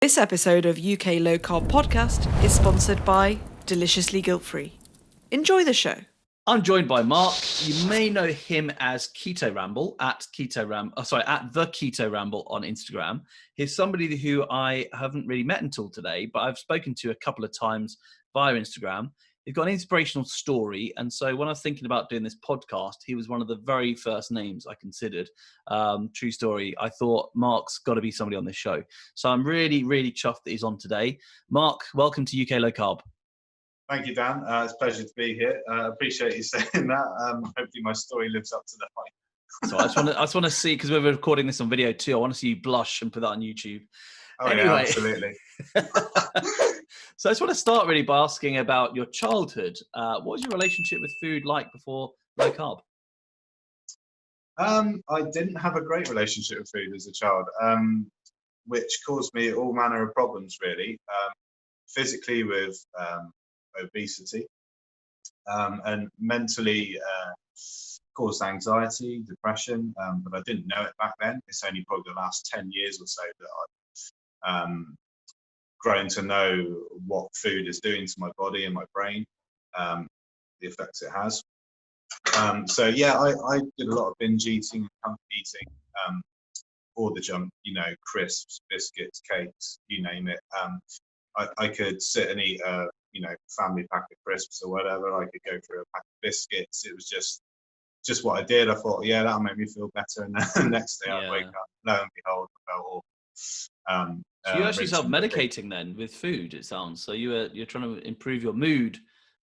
This episode of UK Low Carb Podcast is sponsored by Deliciously Guilt-Free. Enjoy the show. I'm joined by Mark. You may know him as Keto Ramble at the Keto Ramble on Instagram. He's somebody who I haven't really met until today, but I've spoken to a couple of times via Instagram. He's got an inspirational story, and so when I was thinking about doing this podcast, he was one of the very first names I considered. True story. I thought Mark's got to be somebody on this show, so I'm really, really chuffed that he's on today. Mark, welcome to UK Low Carb. Thank you, Dan. It's a pleasure to be here. I appreciate you saying that. Hopefully my story lives up to the hype. So I just want to see, because we're recording this on video too, I want to see you blush and put that on YouTube. Oh, anyway. Yeah, absolutely. So I just want to start really by asking about your childhood. What was your relationship with food like before low carb? I didn't have a great relationship with food as a child, which caused me all manner of problems, really. Physically with obesity, and mentally caused anxiety, depression, but I didn't know it back then. It's only probably the last 10 years or so that I've grown to know what food is doing to my body and my brain, the effects it has. So yeah, I did a lot of binge eating and comfort eating, all the junk, crisps, biscuits, cakes, you name it. I could sit and eat family pack of crisps or whatever. I could go through a pack of biscuits. It was just what I did. I thought, yeah, that'll make me feel better. And then the next day I'd wake up, lo and behold, I felt awful. So you're actually self-medicating then with food, it sounds. So you're trying to improve your mood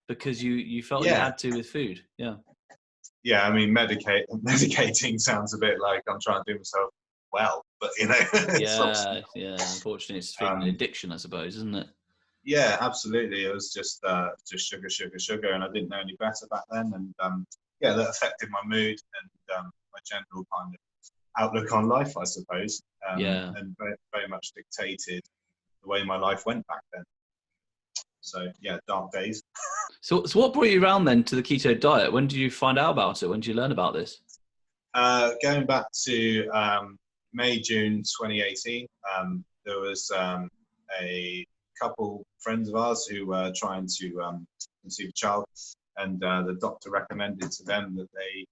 because you felt you had to with food. Yeah. Yeah, I mean, medicating sounds a bit like I'm trying to do myself well, but yeah. Unfortunately, it's an addiction, I suppose, isn't it? Yeah, absolutely. It was just sugar, and I didn't know any better back then. And that affected my mood and my general kind of outlook on life, I suppose. And very, very much dictated the way my life went back then. So yeah, dark days. So what brought you around then to the keto diet? When did you find out about it? When did you learn about this? Going back to May, June 2018, there was a couple friends of ours who were trying to conceive a child, and the doctor recommended to them that they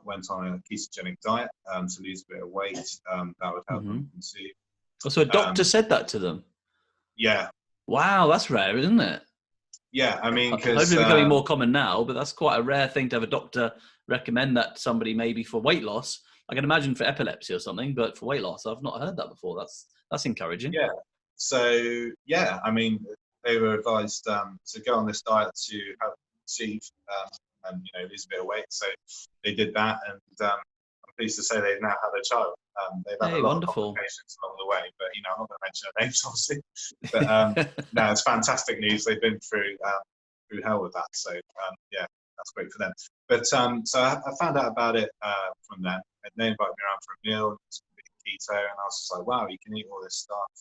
went on a ketogenic diet to lose a bit of weight. That would help them conceive. Oh, so a doctor said that to them? Yeah. Wow, that's rare, isn't it? Yeah, I mean, because hopefully becoming more common now, but that's quite a rare thing to have a doctor recommend that to somebody, maybe for weight loss. I can imagine for epilepsy or something, but for weight loss, I've not heard that before. That's encouraging. Yeah. So yeah, I mean, they were advised to go on this diet to help conceive and lose a bit of weight. So they did that, and I'm pleased to say they've now had a child. They've had a lot of complications along the way, but I'm not going to mention their names, obviously. But no, it's fantastic news. They've been through hell with that. So yeah, that's great for them. But so I found out about it from them, and they invited me around for a meal. It was keto, and I was just like, wow, you can eat all this stuff,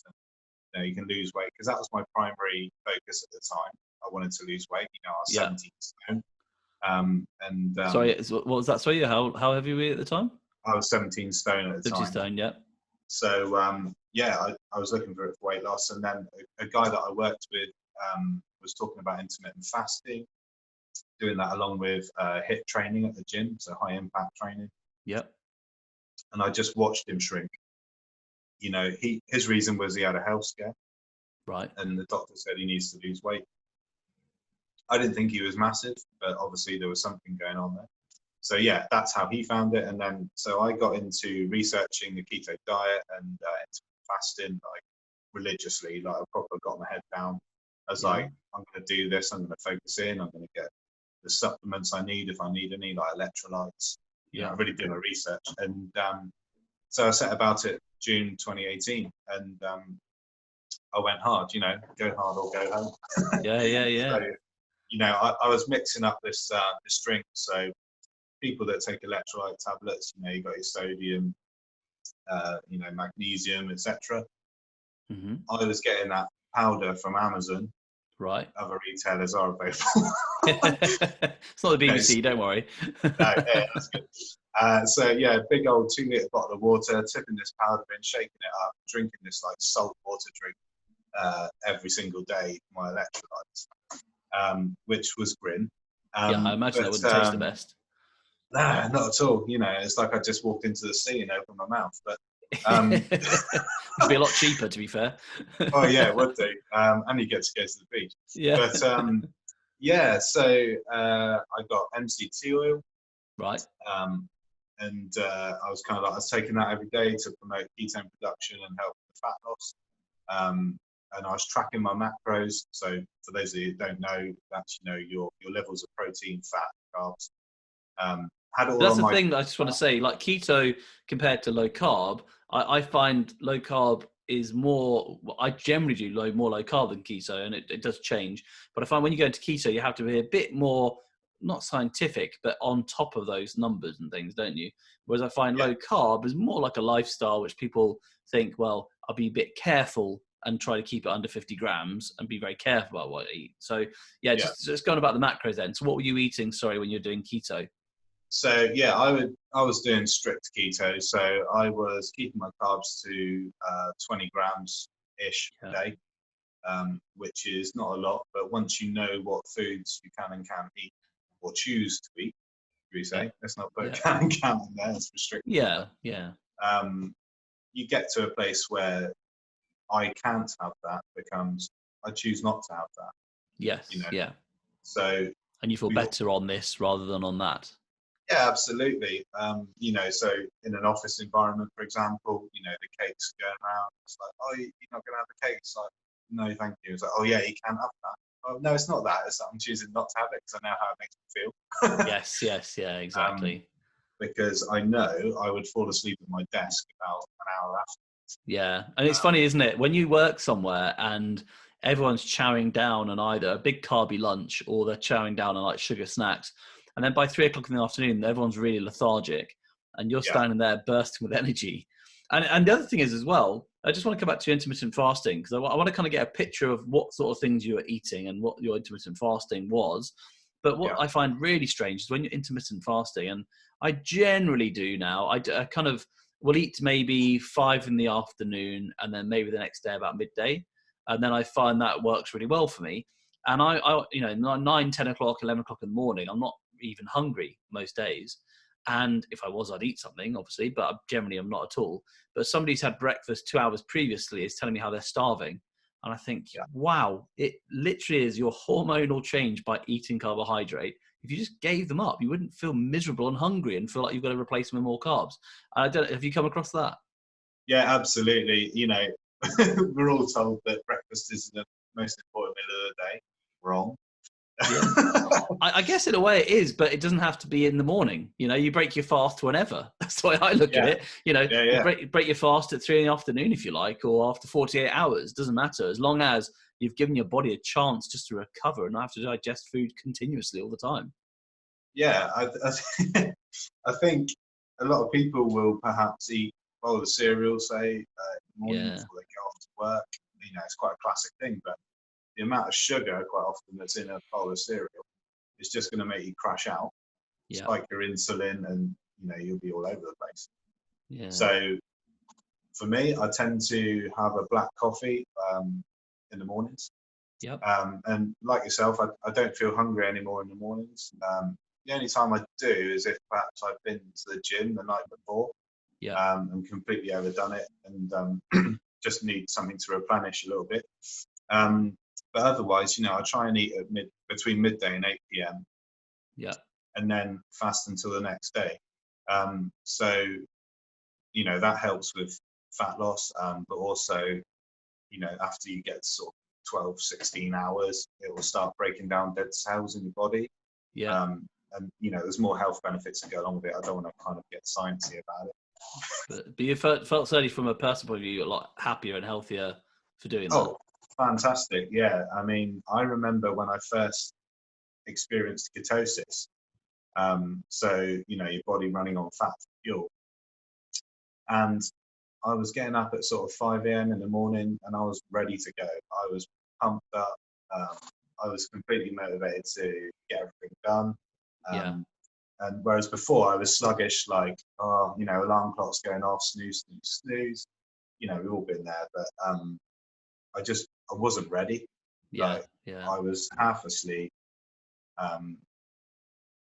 and you can lose weight, because that was my primary focus at the time. I wanted to lose weight. I was 17 stone. Sorry, what was that? Sorry, how heavy were you at the time? I was 17 stone at the time. 17 stone, yeah. So I was looking for it for weight loss, and then a guy that I worked with was talking about intermittent fasting, doing that along with HIIT training at the gym, so high impact training. Yep. And I just watched him shrink. His reason was he had a health scare. Right. And the doctor said he needs to lose weight. I didn't think he was massive, but obviously there was something going on there. So yeah, that's how he found it. And then, so I got into researching the keto diet and fasting, like religiously, like I proper got my head down. I was like, I'm going to do this. I'm going to focus in. I'm going to get the supplements I need, if I need any, like electrolytes. I really did my research. And so I set about it June 2018, and I went hard, go hard or go home. Yeah. So, I was mixing up this drink. So people that take electrolyte tablets, you got your sodium, magnesium, etc. I was getting that powder from Amazon. Right. Other retailers are available. It's not the BBC, don't worry. No, yeah, that's good. So yeah, big old 2 litre bottle of water, tipping this powder in, shaking it up, drinking this like salt water drink every single day for my electrolytes, which was grim. Yeah, I imagine that wouldn't taste the best. Nah, not at all. You know, it's like I just walked into the sea and opened my mouth. But It'd be a lot cheaper, to be fair. oh yeah, it would do. And you get to go to the beach. Yeah. But yeah, so I got MCT oil. Right. And I was kind of like, I was taking that every day to promote ketone production and help with fat loss. And I was tracking my macros. So for those of you who don't know, that's, you know, your levels of protein, fat, carbs. Had all That's on the my thing that I just want to say, like keto compared to low carb, I find low carb is more, I generally do more low carb than keto, and it does change. But I find when you go into keto, you have to be a bit more, not scientific, but on top of those numbers and things, don't you? Whereas I find low carb is more like a lifestyle, which people think, well, I'll be a bit careful and try to keep it under 50 grams and be very careful about what I eat. So yeah, just going about the macros then. So what were you eating, sorry, when you're doing keto? So yeah, I was doing strict keto. So I was keeping my carbs to 20 grams ish a day, which is not a lot. But once you know what foods you can and can't eat, or choose to eat, we say, let's not put can and can't in there. It's restricted. Yeah. You get to a place where I can't have that becomes I choose not to have that. Yes. You know? Yeah. So. And you feel better on this rather than on that. Yeah, absolutely. You know, so in an office environment, for example, you know, the cakes are going around. It's like, oh, you're not going to have the cake. It's like, no, thank you. It's like, oh, yeah, you can have that. Oh, no, it's not that. It's that I'm choosing not to have it because I know how it makes me feel. Yes, yeah, exactly. Because I know I would fall asleep at my desk about an hour after. Yeah, and it's funny, isn't it? When you work somewhere and everyone's chowing down on either a big carby lunch or they're chowing down on like sugar snacks, and then by 3 o'clock in the afternoon, everyone's really lethargic, and you're standing there bursting with energy. And the other thing is as well, I just want to come back to intermittent fasting because I want to kind of get a picture of what sort of things you were eating and what your intermittent fasting was. But what I find really strange is when you're intermittent fasting, and I generally do now, I kind of will eat maybe 5 in the afternoon and then maybe the next day about midday. And then I find that works really well for me. And I you know, 9, 10 o'clock, 11 o'clock in the morning, I'm not even hungry most days. And if I was, I'd eat something, obviously, but generally I'm not at all. But somebody who's had breakfast 2 hours previously is telling me how they're starving. And I think, wow, it literally is your hormonal change by eating carbohydrate. If you just gave them up, you wouldn't feel miserable and hungry and feel like you've got to replace them with more carbs. And I don't know, have you come across that? Yeah, absolutely. You know, we're all told that breakfast is the most important meal of the day. Wrong. Yeah. I guess in a way it is, but it doesn't have to be in the morning. You know, you break your fast whenever. That's the way I look at it. You know, you break your fast at 3 in the afternoon if you like, or after 48 hours. Doesn't matter, as long as you've given your body a chance just to recover and not have to digest food continuously all the time. Yeah, I think a lot of people will perhaps eat a bowl of cereal, say, in the morning before they go off to work. You know, it's quite a classic thing, but the amount of sugar quite often that's in a bowl of cereal is just going to make you crash out, spike your insulin, and you know you'll be all over the place. Yeah. So for me, I tend to have a black coffee in the mornings. Yep. And like yourself, I don't feel hungry anymore in the mornings. The only time I do is if perhaps I've been to the gym the night before and completely overdone it and just need something to replenish a little bit. But otherwise, you know, I try and eat at between midday and 8 p.m. Yeah. And then fast until the next day. So, you know, that helps with fat loss, but also, you know, after you get sort of 12, 16 hours, it will start breaking down dead cells in your body. Yeah. And, you know, there's more health benefits to go along with it. I don't want to kind of get sciencey about it. But you felt certainly from a personal point of view, a lot happier and healthier for doing that. Oh, fantastic. Yeah. I mean, I remember when I first experienced ketosis. So, you know, your body running on fat fuel. And I was getting up at sort of 5 a.m. in the morning and I was ready to go. I was pumped up. I was completely motivated to get everything done. And whereas before I was sluggish, like, oh, you know, alarm clock's going off, snooze, snooze, snooze. You know, we've all been there, but I wasn't ready. Yeah, Like, yeah. I was half asleep.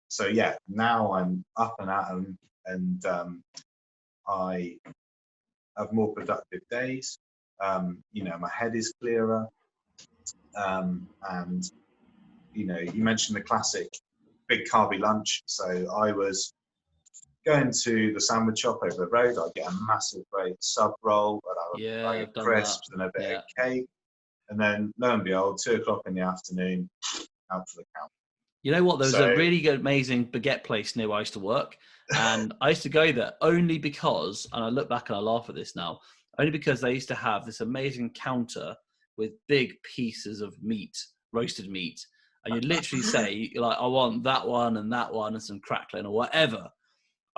So yeah, now I'm up and at 'em, and I have more productive days. You know, my head is clearer. And you know, you mentioned the classic big carby lunch. So I was going to the sandwich shop over the road. I'd get a massive great sub roll, I'd have a Yeah, bag I've of done crisps that. and a bit Yeah. of cake. And then lo and behold, 2 o'clock in the afternoon, out for the count. You know what? There was a So really good, amazing baguette place near where I used to work. And I used to go there only because, and I look back and I laugh at this now, only because they used to have this amazing counter with big pieces of meat, roasted meat. And you'd literally say, like, I want that one and some crackling or whatever.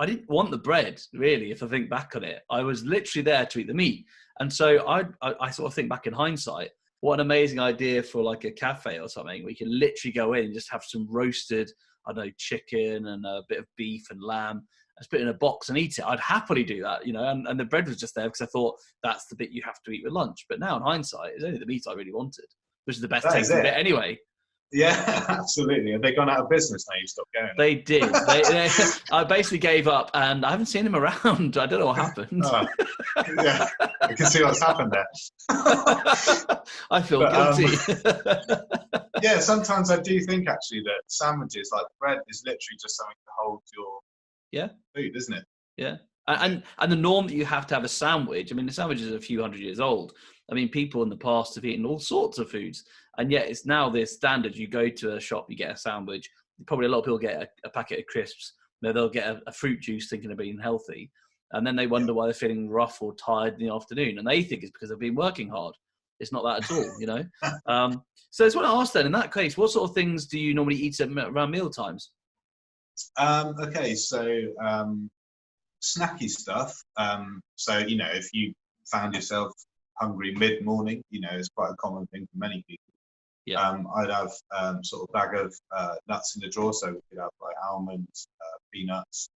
I didn't want the bread, really, if I think back on it. I was literally there to eat the meat. And so I sort of think back in hindsight, what an amazing idea for like a cafe or something. We can literally go in and just have some roasted, I don't know, chicken and a bit of beef and lamb. Just put it in a box and eat it. I'd happily do that, you know, and the bread was just there because I thought that's the bit you have to eat with lunch. But now in hindsight, it's only the meat I really wanted, which is the best that is tasting bit it. anyway. Yeah, absolutely. Have they gone out of business now? You stopped going? They did. I basically gave up, and I haven't seen him around. I don't know what happened. Oh, yeah, I can see what's happened there. I feel But, guilty. yeah, sometimes I do think actually that sandwiches, like bread, is literally just something to hold your food, isn't it? Yeah. And the norm that you have to have a sandwich, I mean, the sandwich is a few hundred years old. I mean, people in the past have eaten all sorts of foods, and yet it's now this standard. You go to a shop, you get a sandwich. Probably a lot of people get a packet of crisps. You know, they'll get a fruit juice thinking of being healthy, and then they wonder why they're feeling rough or tired in the afternoon, and they think it's because they've been working hard. It's not that at all, you know. So I just want to ask then, in that case, what sort of things do you normally eat around meal times? Okay, so snacky stuff. So, you know, if you found yourself hungry mid-morning, you know, it's quite a common thing for many people. Yeah. I'd have sort of bag of nuts in the drawer, so we could have like almonds, peanuts.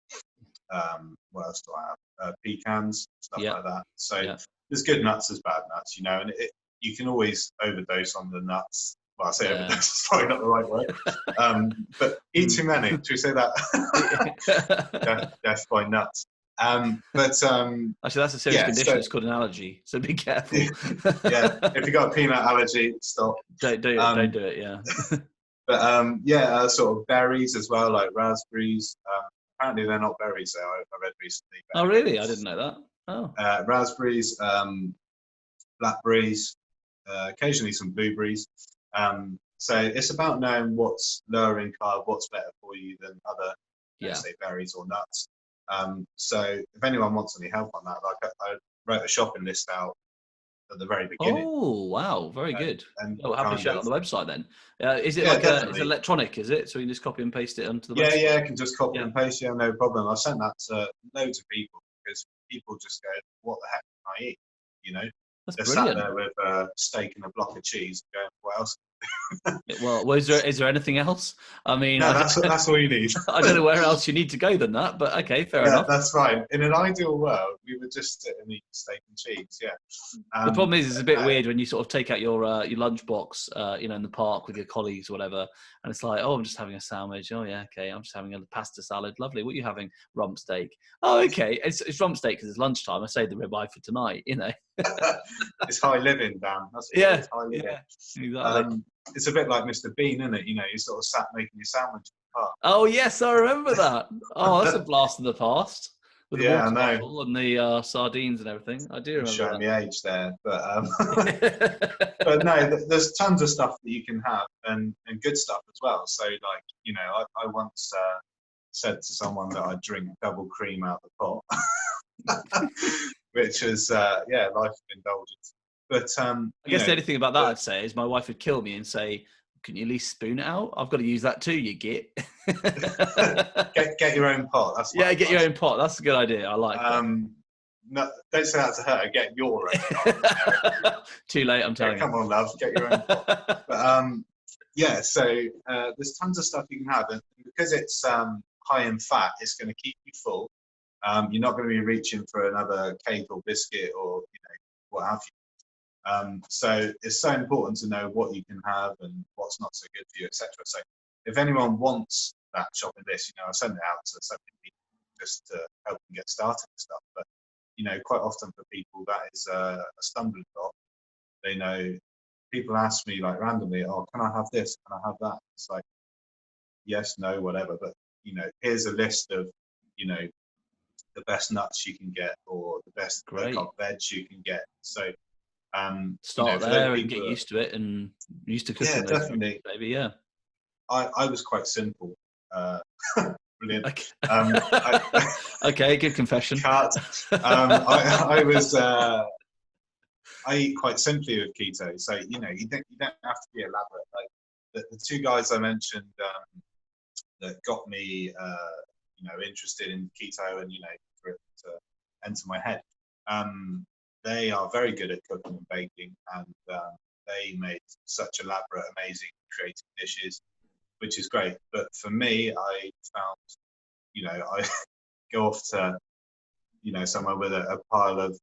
What else do I have? Pecans, stuff like that. So there's good nuts, there's bad nuts, you know, and you can always overdose on the nuts. Well, I say overdose is probably not the right word, but eat too many. Should we say that? Death by nuts. But actually, that's a serious condition. So, it's called an allergy, so be careful. Yeah, if you got a peanut allergy, stop. Don't do it. Don't do it. Yeah. But sort of berries as well, like raspberries. Apparently they're not berries. So I read recently. Oh, really? I didn't know that. Oh. Raspberries, blackberries, occasionally some blueberries. So it's about knowing what's lower in carb, what's better for you than other, let's say, berries or nuts. So if anyone wants any help on that, like I wrote a shopping list out at the very beginning. Oh, wow. Very good. And we'll happily share it on the website then. Is it it's electronic, is it? So you can just copy and paste it onto the website? Yeah, I can just copy and paste, no problem. I've sent that to loads of people because people just go, what the heck can I eat? You know? That's They're brilliant. sat there with a steak and a block of cheese going, what else? Well, is there anything else? I mean, no, that's all you need. I don't know where else you need to go than that, but okay, fair enough. That's fine. In an ideal world, we would just sit and eat steak and cheese. Yeah. The problem is, it's a bit weird when you sort of take out your lunchbox, in the park with your colleagues or whatever, and it's like, oh, I'm just having a sandwich. Oh yeah, okay, I'm just having a pasta salad. Lovely. What are you having? Rump steak. Oh, okay. It's rump steak because it's lunchtime. I saved the ribeye for tonight. You know. It's high living, Dan. That's it's high living. Yeah, exactly. It's a bit like Mr. Bean, isn't it? You know, you sort of sat making your sandwich in the park. Oh yes, I remember that. Oh, that's a blast of the past. With the water bottle and the sardines and everything. I do remember showing that. the age there, but no, there's tons of stuff that you can have and good stuff as well. So like, you know, I once said to someone that I drink double cream out the pot, which is life of indulgence. But I guess the only thing about that I'd say is my wife would kill me and say, can you at least spoon it out? I've got to use that too, you git. get your own pot. That's get your own pot. That's a good idea. I like that. No, don't say that to her. Get your own pot. Too late, I'm telling you. Come on, love. Get your own pot. But so there's tons of stuff you can have. And because it's high in fat, it's going to keep you full. You're not going to be reaching for another cake or biscuit or what have you. So it's so important to know what you can have and what's not so good for you, etc. So if anyone wants that shopping list, I send it out to so many people just to help them get started and stuff. But quite often for people that is a stumbling block. They know people ask me like randomly, "Oh, can I have this? Can I have that?" It's like, yes, no, whatever. But here's a list of the best nuts you can get or the best low carb veg you can get. So start for there those and get people, used to it and used to cooking. yeah, Those definitely. foods, maybe, yeah. I was quite simple. Brilliant. Okay, I, okay, good confession. cut. I was. I eat quite simply with keto, so you don't have to be elaborate. Like the two guys I mentioned that got me interested in keto and for it to enter my head. They are very good at cooking and baking, and they made such elaborate, amazing, creative dishes, which is great. But for me, I found I go off to somewhere with a pile of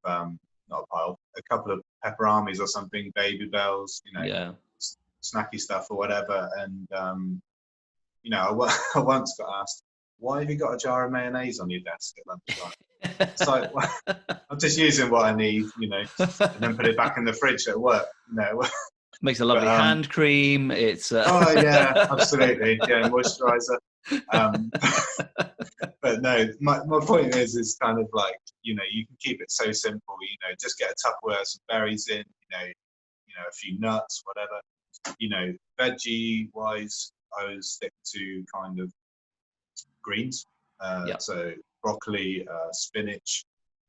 not a pile, a couple of pepper armies or something, baby bells, Yeah. snacky stuff or whatever. And I once got asked, "Why have you got a jar of mayonnaise on your desk at lunchtime?" It's like, well, I'm just using what I need, and then put it back in the fridge at work. Makes a lovely hand cream. It's oh yeah, absolutely, yeah, moisturizer. But no, my point is kind of like you can keep it so simple. Just get a Tupperware, some berries in, a few nuts, whatever. Veggie wise, I would stick to kind of greens. So broccoli, spinach,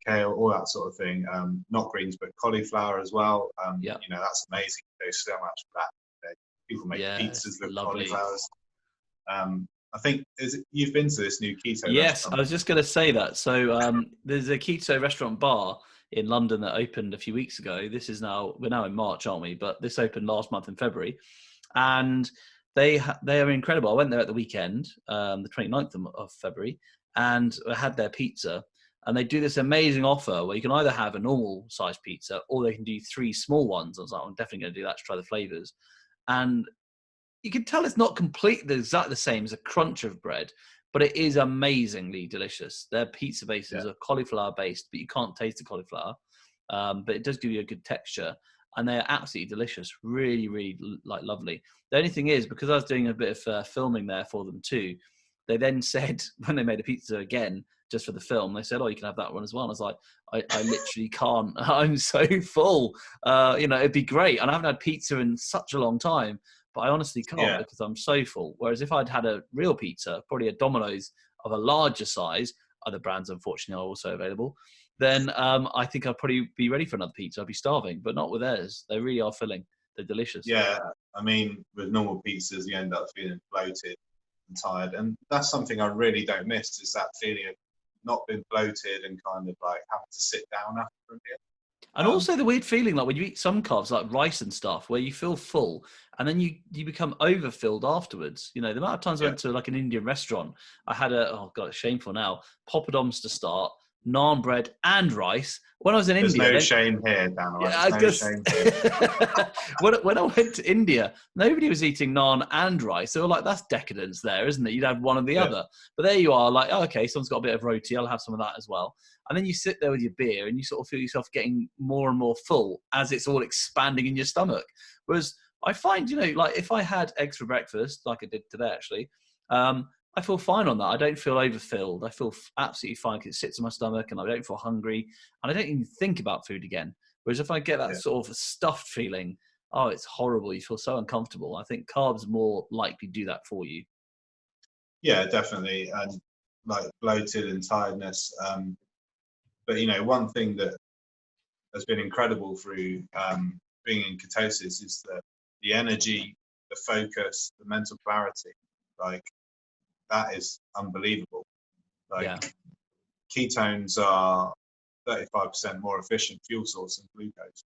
kale, all that sort of thing. Not greens, but cauliflower as well. That's amazing. There's so much for that. People make pizzas with cauliflowers. I think you've been to this new keto Yes, restaurant. I was just going to say that. So there's a keto restaurant bar in London that opened a few weeks ago. We're now in March, aren't we? But this opened last month in February, and they are incredible. I went there at the weekend, the 29th of February, and I had their pizza. And they do this amazing offer where you can either have a normal size pizza or they can do 3 small ones. I was like, I'm definitely going to do that to try the flavors. And you can tell it's not completely exactly the same as a crunch of bread, but it is amazingly delicious. Their pizza bases are cauliflower based, but you can't taste the cauliflower. But it does give you a good texture, and they're absolutely delicious. Really, really lovely. The only thing is, because I was doing a bit of filming there for them too, they then said when they made a pizza again just for the film, they said, "Oh, you can have that one as well." And I was like, I literally can't. I'm so full. It'd be great, and I haven't had pizza in such a long time. But I honestly can't because I'm so full. Whereas if I'd had a real pizza, probably a Domino's of a larger size, other brands unfortunately are also available, then I think I'd probably be ready for another pizza. I'd be starving, but not with theirs. They really are filling. They're delicious. Yeah, I mean, with normal pizzas, you end up feeling bloated and tired. And that's something I really don't miss, is that feeling of not being bloated and kind of like having to sit down after a meal. And also the weird feeling like when you eat some carbs like rice and stuff where you feel full and then you become overfilled afterwards. The amount of times I went to like an Indian restaurant, I had it's shameful now, poppadoms to start, naan bread and rice. When I was in India... There's no shame here, Dan. Yeah, There's no shame here. when I went to India, nobody was eating naan and rice. They were like, that's decadence there, isn't it? You'd have one or the other. But there you are, like, oh, okay, someone's got a bit of roti, I'll have some of that as well. And then you sit there with your beer and you sort of feel yourself getting more and more full as it's all expanding in your stomach. Whereas I find, like if I had eggs for breakfast, like I did today actually, I feel fine on that. I don't feel overfilled. I feel absolutely fine because it sits in my stomach and I don't feel hungry and I don't even think about food again. Whereas if I get that sort of stuffed feeling, oh, it's horrible. You feel so uncomfortable. I think carbs more likely do that for you. Yeah, definitely. And like bloated and tiredness. But, one thing that has been incredible through being in ketosis is the energy, the focus, the mental clarity. Like, that is unbelievable. Like, ketones are 35% more efficient fuel source than glucose.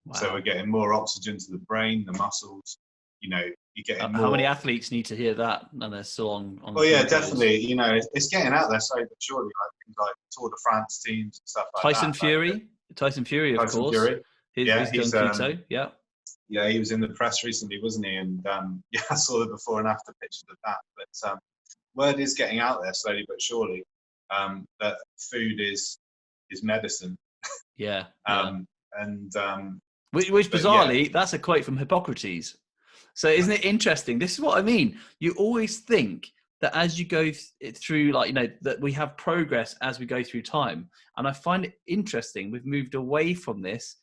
Wow. So we're getting more oxygen to the brain, the muscles, you know, you're getting How many more. athletes need to hear that and they're still on Well, yeah, glucose? definitely. You know, it's getting out there slowly but surely, like things like Tour de France teams and stuff like Tyson that. Fury, Tyson Fury, of Tyson course, Fury. Yeah, he's done keto. Yeah, yeah, he was in the press recently, wasn't he? And yeah, I saw the before and after pictures of that. But word is getting out there slowly but surely, that food is medicine. yeah. And Which but yeah, bizarrely, that's a quote from Hippocrates. So isn't it interesting? This is what I mean. You always think that as you go through, like, you know, that we have progress as we go through time. And I find it interesting. We've moved away from this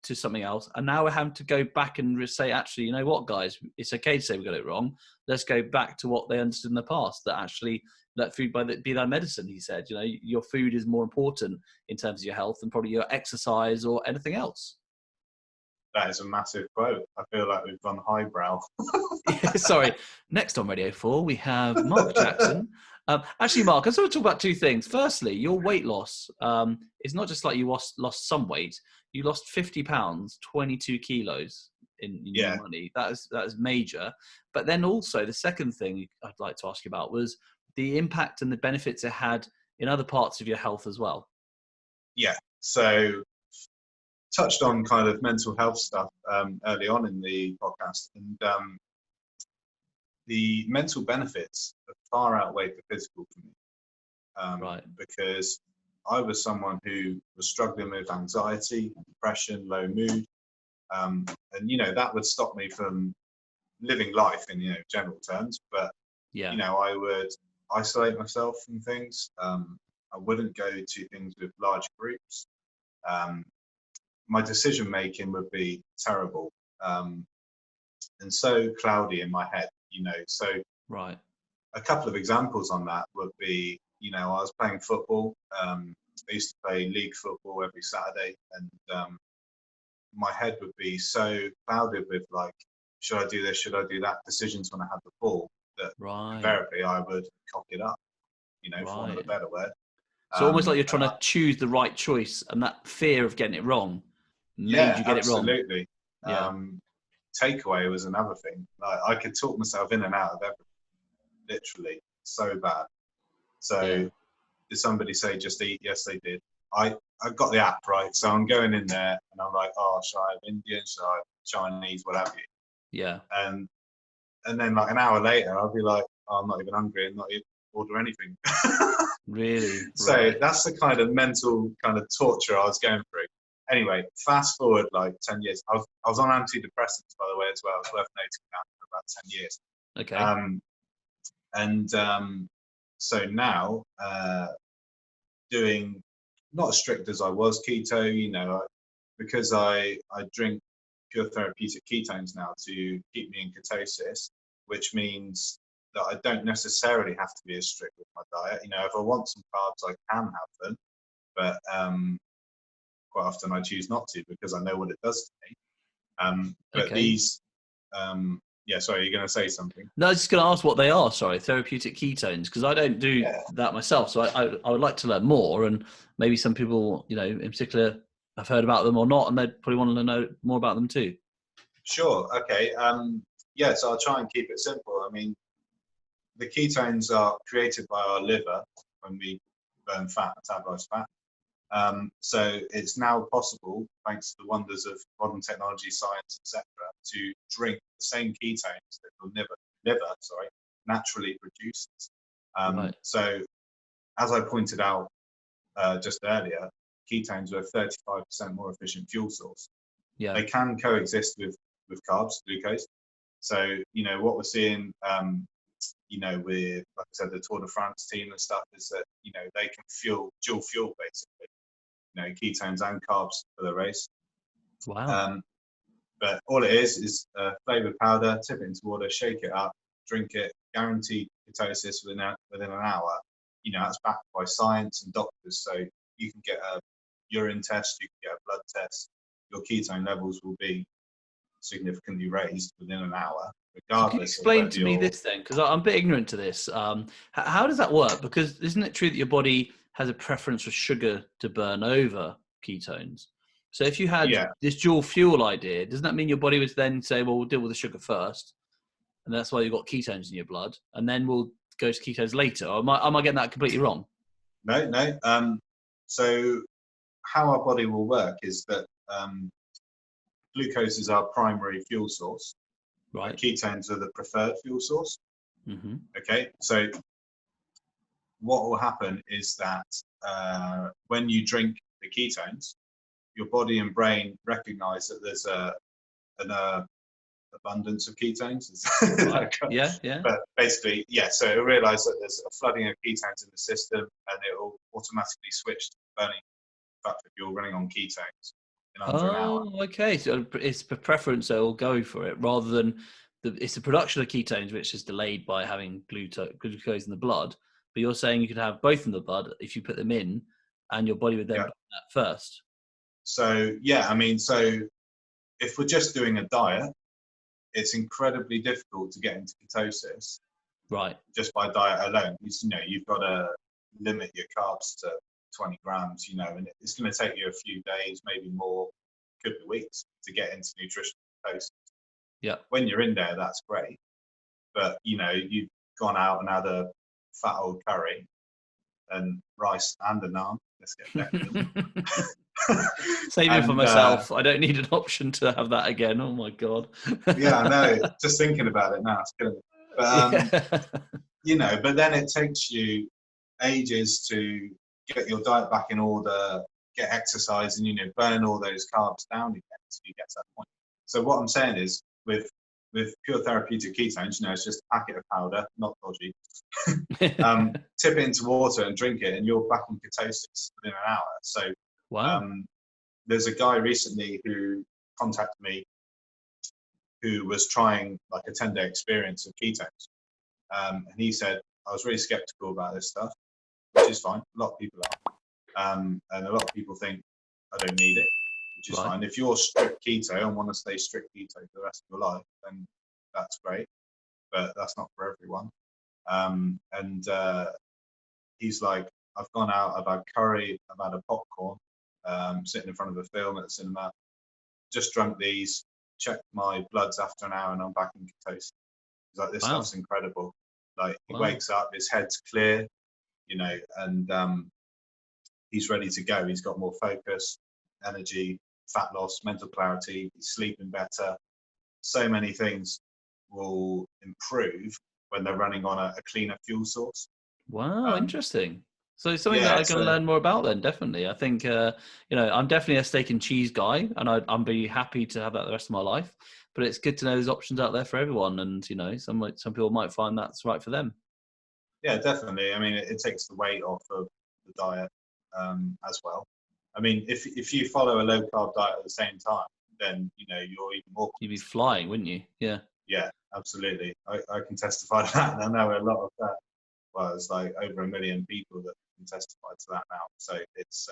to something else. And now we're having to go back and say, actually, you know what, guys, it's okay to say we got it wrong. Let's go back to what they understood in the past, that actually let food be thy medicine, he said. You know, your food is more important in terms of your health than probably your exercise or anything else. that is a massive quote. I feel like we've gone highbrow. Sorry. Next on Radio 4, we have Mark Jackson. Actually, Mark, I just want to talk about two things. Firstly, your weight loss is not just like you lost some weight. You lost 50 pounds, 22 kilos in Yeah. your money. That is major. But then also the second thing I'd like to ask you about was the impact and the benefits it had in other parts of your health as well. Yeah. So touched on kind of mental health stuff early on in the podcast, and the mental benefits far outweighed the physical for me. Right. Because I was someone who was struggling with anxiety, depression, low mood, and you know that would stop me from living life in, you know, general terms. But Yeah. you know, I would isolate myself from things. I wouldn't go to things with large groups. My decision making would be terrible, and so cloudy in my head, you know. So Right. a couple of examples on that would be, you know, I was playing football. I used to play league football every Saturday, and my head would be so clouded with, like, should I do this, should I do that, decisions when I had the ball, that Right. invariably I would cock it up, you know, for want of a Right. better word. So almost like you're And trying to choose the right choice, and that fear of getting it wrong made yeah, you get it wrong. absolutely. Yeah. Takeaway was another thing. Like, I could talk myself in and out of everything, literally, so bad. So Yeah. did somebody say just eat? Yes, they did. I got the app right, so I'm going in there and I'm like, oh, should I have Indian, should I have Chinese, what have you? Yeah. And then like an hour later, I'll be like, oh, I'm not even hungry and not even order anything. Really? So Right. that's the kind of mental kind of torture I was going through. Anyway, fast forward like 10 years. I was on antidepressants, by the way, as well. It's worth noting that, for about 10 years. Okay. And so now, doing not as strict as I was keto, you know, because I drink pure therapeutic ketones now to keep me in ketosis, which means that I don't necessarily have to be as strict with my diet. You know, if I want some carbs, I can have them, but quite often I choose not to because I know what it does to me. But Okay. these, yeah, sorry, you're going to say something? No, I was just going to ask what they are. Sorry, therapeutic ketones, because I don't do that myself. So I would like to learn more, and maybe some people, you know, in particular, have heard about them or not, and they'd probably want to know more about them too. Sure. Okay. Yeah, so I'll try and keep it simple. I mean, the ketones are created by our liver when we burn fat, metabolize fat. So it's now possible, thanks to the wonders of modern technology, science, etc., to drink the same ketones that your liver naturally produces. Right. So, as I pointed out just earlier, ketones are a 35% more efficient fuel source. Yeah. They can coexist with carbs, glucose. So, you know, what we're seeing, you know, with, like I said, the Tour de France team and stuff, is that, you know, they can dual fuel basically, you know, ketones and carbs for the race. Wow. But all it is flavored powder, tip it into water, shake it up, drink it, guaranteed ketosis within an hour. You know, that's backed by science and doctors. So you can get a urine test, you can get a blood test. Your ketone levels will be significantly raised within an hour, regardless. So can you explain to me this then? Because I'm a bit ignorant to this. How does that work? Because isn't it true that your body has a preference for sugar to burn over ketones? So if you had this dual fuel idea, doesn't that mean your body would then say, well, we'll deal with the sugar first, and that's why you've got ketones in your blood, and then we'll go to ketones later. Or am I getting that completely wrong? No. So how our body will work is that glucose is our primary fuel source. Right. Ketones are the preferred fuel source. Mm-hmm. Okay, so what will happen is that when you drink the ketones, your body and brain recognize that there's an abundance of ketones. Right. Yeah. But basically, yeah, so it'll realize that there's a flooding of ketones in the system, and it will automatically switch to burning fat if you're running on ketones in under an hour. Oh, okay. So it's the preference that will go for it rather than it's the production of ketones, which is delayed by having glucose in the blood. But you're saying you could have both in the blood if you put them in, and your body would then Yeah. burn that first. So yeah, I mean, so if we're just doing a diet, it's incredibly difficult to get into ketosis Right. just by diet alone. You've got to limit your carbs to 20 grams, and it's going to take you a few days, maybe more, could be weeks, to get into nutritional ketosis. Yeah. When you're in there, that's great. But, you've gone out and had a fat old curry and rice and a naan. Let's get that. Save it for myself. I don't need an option to have that again. Oh my God. Yeah, I know. Just thinking about it now, it's killing me. But, but then it takes you ages to get your diet back in order, get exercise, and burn all those carbs down again until you get to that point. So what I'm saying is, with pure therapeutic ketones, it's just a packet of powder, not dodgy. Tip it into water and drink it, and you're back in ketosis within an hour. So wow. There's a guy recently who contacted me who was trying like a 10-day experience of ketones, and he said, I was really skeptical about this stuff, which is fine. A lot of people are. And a lot of people think I don't need it, which is fine. If you're strict keto and want to stay strict keto for the rest of your life, then that's great. But that's not for everyone. And he's like, I've gone out, I've had curry, I've had a popcorn, sitting in front of a film at the cinema, just drunk these, checked my bloods after an hour, and I'm back in ketosis. He's like, this stuff's incredible. Like, he wakes up, his head's clear, and he's ready to go. He's got more focus, energy, fat loss, mental clarity, he's sleeping better. So many things will improve when they're running on a cleaner fuel source. Wow, interesting. So it's something that I can learn more about then, definitely. I think, I'm definitely a steak and cheese guy, and I'm be happy to have that the rest of my life. But it's good to know there's options out there for everyone, and, some people might find that's right for them. Yeah, definitely. I mean, it takes the weight off of the diet as well. I mean, if you follow a low carb diet at the same time, then, you're even more. You'd be flying, wouldn't you? Yeah. Yeah, absolutely. I can testify to that, and I know a lot of that. Well, it's like over 1 million people that can testify to that now. So it's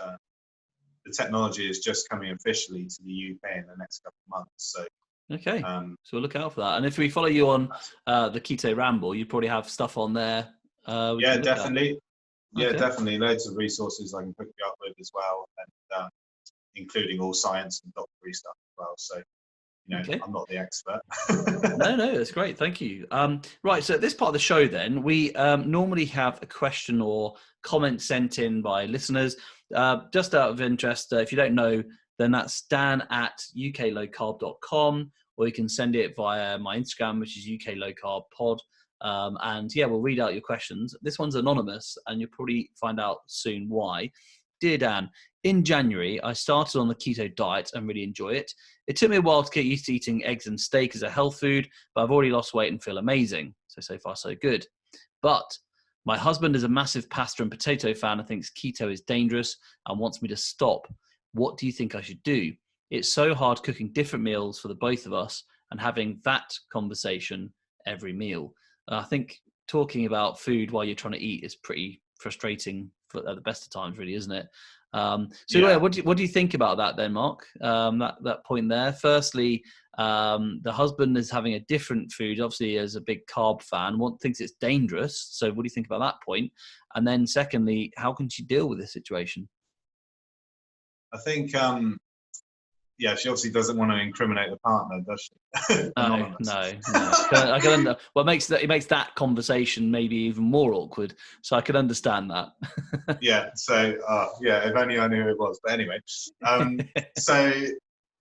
the technology is just coming officially to the UK in the next couple of months. So okay, so we'll look out for that. And if we follow you on the Keto Ramble, you probably have stuff on there. Yeah, definitely. Yeah, definitely. Loads of resources I can hook you up with as well, and including all science and doctory stuff as well. So. I'm not the expert. No, that's great. Thank you. Right, so at this part of the show then, we normally have a question or comment sent in by listeners. Just out of interest, if you don't know, then that's dan@uklowcarb.com, or you can send it via my Instagram, which is uklowcarbpod. And yeah, we'll read out your questions. This one's anonymous, and you'll probably find out soon why. Dear Dan, in January, I started on the keto diet and really enjoy it. It took me a while to get used to eating eggs and steak as a health food, but I've already lost weight and feel amazing. So far, so good. But my husband is a massive pasta and potato fan and thinks keto is dangerous and wants me to stop. What do you think I should do? It's so hard cooking different meals for the both of us and having that conversation every meal. I think talking about food while you're trying to eat is pretty frustrating at the best of times, really, isn't it? What do you think about that then, Mark? That point there. Firstly, the husband is having a different food, obviously as a big carb fan, thinks it's dangerous. So what do you think about that point? And then secondly, how can she deal with this situation? I think yeah, she obviously doesn't want to incriminate the partner, does she? Anonymous. No. I can what makes that conversation maybe even more awkward. So I can understand that. Yeah. So, yeah, if only I knew who it was. But anyway, so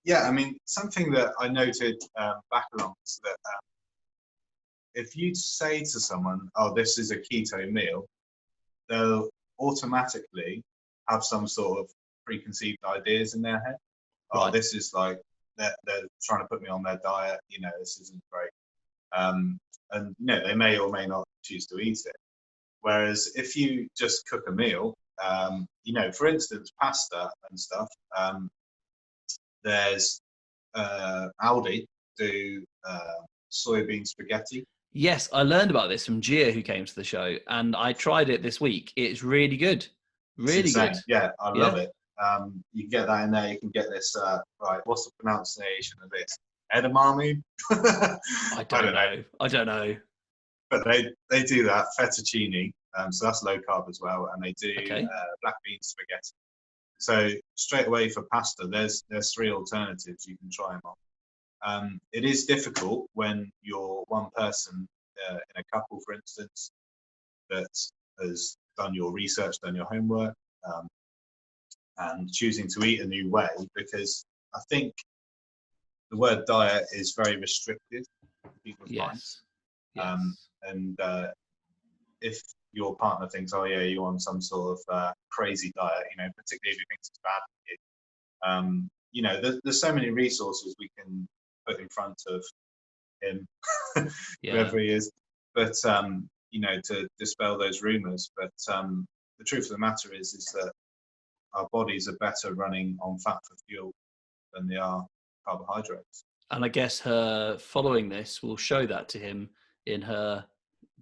yeah, I mean, something that I noted back along is that if you say to someone, "Oh, this is a keto meal," they'll automatically have some sort of preconceived ideas in their head. Oh, Right. this is like they're trying to put me on their diet. You know, this isn't great. And you know, they may or may not choose to eat it. Whereas if you just cook a meal, you know, for instance, pasta and stuff, there's Aldi do soybean spaghetti. Yes, I learned about this from Gia, who came to the show, and I tried it this week. It's really good. It's Really insane. good. Yeah, I Yeah. love it. You can get that in there. You can get this. Right, what's the pronunciation of this? Edamame? I don't know. But they do that fettuccine. So that's low carb as well, and they do Okay. black bean spaghetti. So straight away for pasta, there's 3 alternatives you can try them on. It is difficult when you're one person in a couple, for instance, that has done your research, done your homework, and choosing to eat a new way, because I think the word diet is very restricted to people's minds. And if your partner thinks, oh yeah, you're on some sort of crazy diet, you know, particularly if he thinks it's bad for you, you know, there's so many resources we can put in front of him, whoever he is, but you know, to dispel those rumors. But the truth of the matter is that our bodies are better running on fat for fuel than they are carbohydrates. And I guess her following this will show that to him in her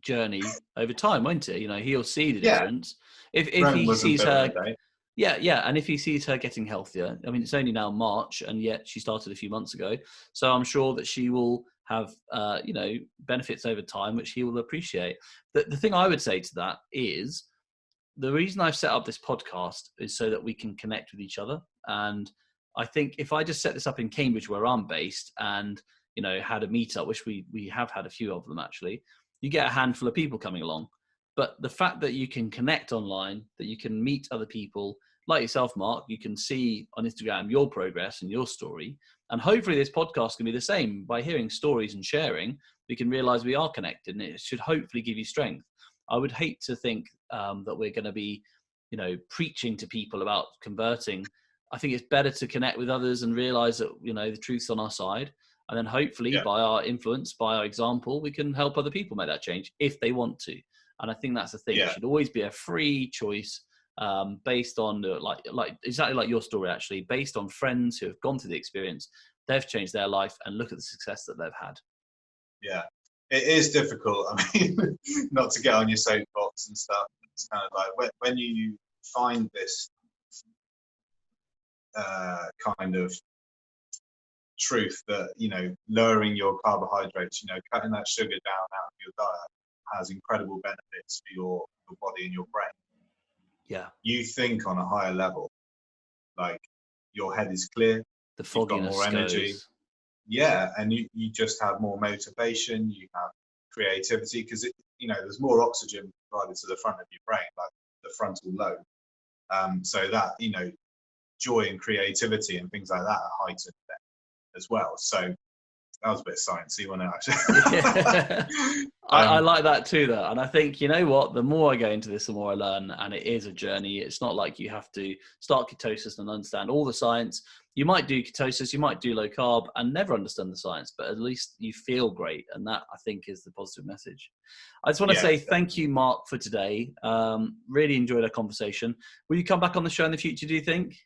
journey over time, won't it? You know, he'll see the difference. If Rome he wasn't sees built her, in a day. yeah, and if he sees her getting healthier, I mean, it's only now March, and yet she started a few months ago, so I'm sure that she will have, you know, benefits over time, which he will appreciate. The thing I would say to that is, the reason I've set up this podcast is so that we can connect with each other. And I think if I just set this up in Cambridge, where I'm based, and, you know, had a meetup, which we have had a few of them actually, you get a handful of people coming along. But the fact that you can connect online, that you can meet other people like yourself, Mark, you can see on Instagram your progress and your story. And hopefully this podcast can be the same. By hearing stories and sharing, we can realize we are connected, and it should hopefully give you strength. I would hate to think that we're going to be, you know, preaching to people about converting. I think it's better to connect with others and realize that, you know, the truth's on our side. And then hopefully by our influence, by our example, we can help other people make that change if they want to. And I think that's the thing. It should always be a free choice, based on like exactly like your story, actually, based on friends who have gone through the experience. They've changed their life, and look at the success that they've had. Yeah, it is difficult. I mean, not to get on your soapbox and stuff. It's kind of like when you find this kind of truth that, you know, lowering your carbohydrates, you know, cutting that sugar down out of your diet has incredible benefits for your body and your brain. Yeah. You think on a higher level, like your head is clear, The you've got fogginess more energy. goes. Yeah, and you just have more motivation, you have creativity, because, you know, there's more oxygen provided to the front of your brain, like the frontal lobe. So that, you know, joy and creativity and things like that are heightened there as well. So that was a bit sciencey, wasn't it, actually? I like that too, though. And I think, you know what, the more I go into this, the more I learn, and it is a journey. It's not like you have to start ketosis and understand all the science. You might do ketosis, you might do low carb and never understand the science, but at least you feel great. And that, I think, is the positive message. I just want to say thank you, Mark, for today. Really enjoyed our conversation. Will you come back on the show in the future, do you think?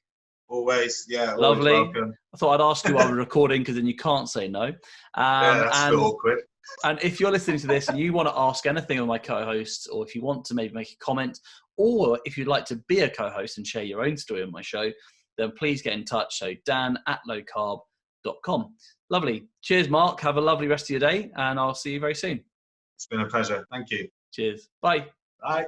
Always, yeah. Lovely. Always welcome. I thought I'd ask you while we're recording, because then you can't say no. Yeah, that's a bit awkward. And if you're listening to this and you want to ask anything of my co-hosts, or if you want to maybe make a comment, or if you'd like to be a co-host and share your own story on my show, then please get in touch. So dan@lowcarb.com. Lovely. Cheers, Mark. Have a lovely rest of your day, and I'll see you very soon. It's been a pleasure. Thank you. Cheers. Bye. Bye.